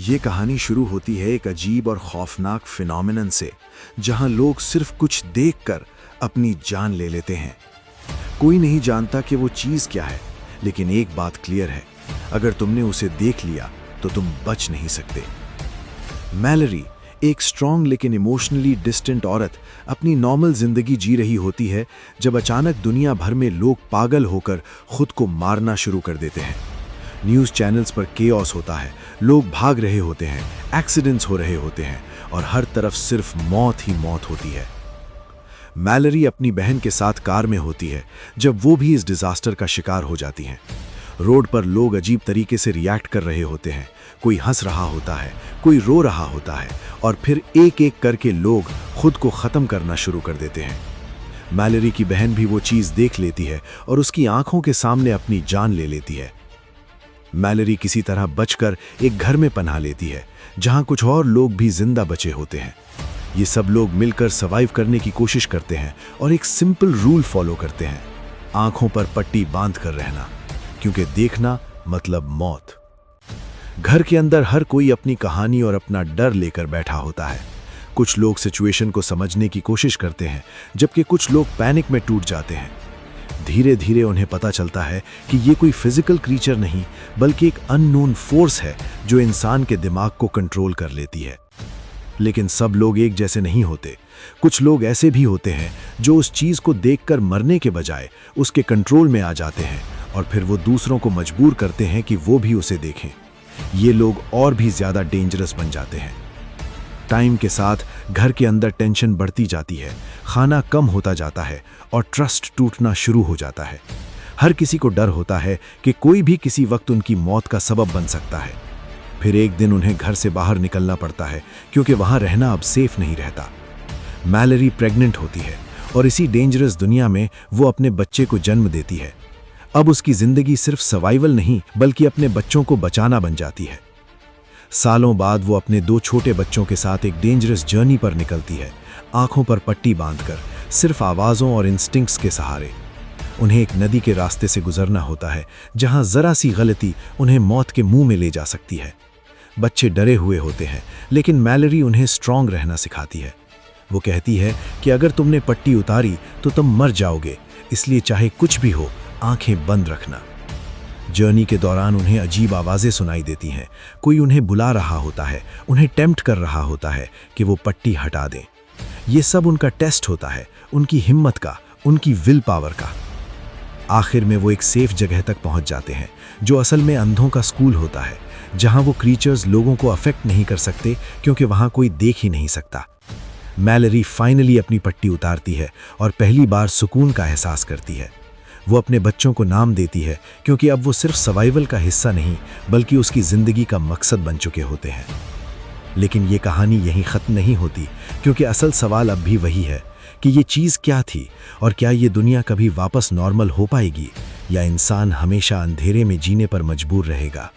ये कहानी शुरू होती है एक अजीब और खौफनाक फिनोमिनन से, जहां लोग सिर्फ कुछ देखकर अपनी जान ले लेते हैं। कोई नहीं जानता कि वो चीज़ क्या है, लेकिन एक बात क्लियर है, अगर तुमने उसे देख लिया तो तुम बच नहीं सकते। मैलरी, एक स्ट्रॉन्ग लेकिन इमोशनली डिस्टेंट औरत, अपनी नॉर्मल जिंदगी जी रही होती है जब अचानक दुनिया भर में लोग पागल होकर खुद को मारना शुरू कर देते हैं। न्यूज़ चैनल्स पर केओस होता है, लोग भाग रहे होते हैं, एक्सीडेंट्स हो रहे होते हैं और हर तरफ सिर्फ मौत ही मौत होती है। मैलरी अपनी बहन के साथ कार में होती है जब वो भी इस डिजास्टर का शिकार हो जाती हैं। रोड पर लोग अजीब तरीके से रिएक्ट कर रहे होते हैं, कोई हंस रहा होता है, कोई रो रहा होता है और फिर एक एक करके लोग खुद को ख़त्म करना शुरू कर देते हैं। मैलरी की बहन भी वो चीज़ देख लेती है और उसकी आंखों के सामने अपनी जान ले लेती है। मैलरी किसी तरह बचकर एक घर में पनाह लेती है जहां कुछ और लोग भी जिंदा बचे होते हैं। ये सब लोग मिलकर सर्वाइव करने की कोशिश करते हैं और एक सिंपल रूल फॉलो करते हैं, आंखों पर पट्टी बांध कर रहना, क्योंकि देखना मतलब मौत। घर के अंदर हर कोई अपनी कहानी और अपना डर लेकर बैठा होता है। कुछ लोग सिचुएशन को समझने की कोशिश करते हैं, जबकि कुछ लोग पैनिक में टूट जाते हैं। धीरे धीरे उन्हें पता चलता है कि ये कोई फिजिकल क्रीचर नहीं, बल्कि एक अननोन फोर्स है जो इंसान के दिमाग को कंट्रोल कर लेती है। लेकिन सब लोग एक जैसे नहीं होते। कुछ लोग ऐसे भी होते हैं जो उस चीज़ को देखकर मरने के बजाय उसके कंट्रोल में आ जाते हैं और फिर वो दूसरों को मजबूर करते हैं कि वो भी उसे देखें। ये लोग और भी ज़्यादा डेंजरस बन जाते हैं। टाइम के साथ घर के अंदर टेंशन बढ़ती जाती है, खाना कम होता जाता है और ट्रस्ट टूटना शुरू हो जाता है। हर किसी को डर होता है कि कोई भी किसी वक्त उनकी मौत का सबब बन सकता है। फिर एक दिन उन्हें घर से बाहर निकलना पड़ता है, क्योंकि वहां रहना अब सेफ नहीं रहता। मैलरी प्रेग्नेंट होती है और इसी डेंजरस दुनिया में वो अपने बच्चे को जन्म देती है। अब उसकी जिंदगी सिर्फ सर्वाइवल नहीं, बल्कि अपने बच्चों को बचाना बन जाती है। सालों बाद वो अपने 2 छोटे बच्चों के साथ एक डेंजरस जर्नी पर निकलती है, आंखों पर पट्टी बांधकर, सिर्फ आवाज़ों और इंस्टिंक्ट्स के सहारे। उन्हें एक नदी के रास्ते से गुजरना होता है, जहां जरा सी गलती उन्हें मौत के मुंह में ले जा सकती है। बच्चे डरे हुए होते हैं, लेकिन मैलरी उन्हें स्ट्रांग रहना सिखाती है। वो कहती है कि अगर तुमने पट्टी उतारी तो तुम मर जाओगे, इसलिए चाहे कुछ भी हो, आंखें बंद रखना। जर्नी के दौरान उन्हें अजीब आवाज़ें सुनाई देती हैं, कोई उन्हें बुला रहा होता है, उन्हें टेम्प्ट कर रहा होता है कि वो पट्टी हटा दें। ये सब उनका टेस्ट होता है, उनकी हिम्मत का, उनकी विल पावर का। आखिर में वो एक सेफ जगह तक पहुंच जाते हैं, जो असल में अंधों का स्कूल होता है, जहां वो क्रीचर्स लोगों को अफेक्ट नहीं कर सकते, क्योंकि वहां कोई देख ही नहीं सकता। मैलरी फाइनली अपनी पट्टी उतारती है और पहली बार सुकून का एहसास करती है। वो अपने बच्चों को नाम देती है, क्योंकि अब वो सिर्फ सर्वाइवल का हिस्सा नहीं, बल्कि उसकी ज़िंदगी का मकसद बन चुके होते हैं। लेकिन ये कहानी यहीं ख़त्म नहीं होती, क्योंकि असल सवाल अब भी वही है कि ये चीज़ क्या थी और क्या ये दुनिया कभी वापस नॉर्मल हो पाएगी, या इंसान हमेशा अंधेरे में जीने पर मजबूर रहेगा।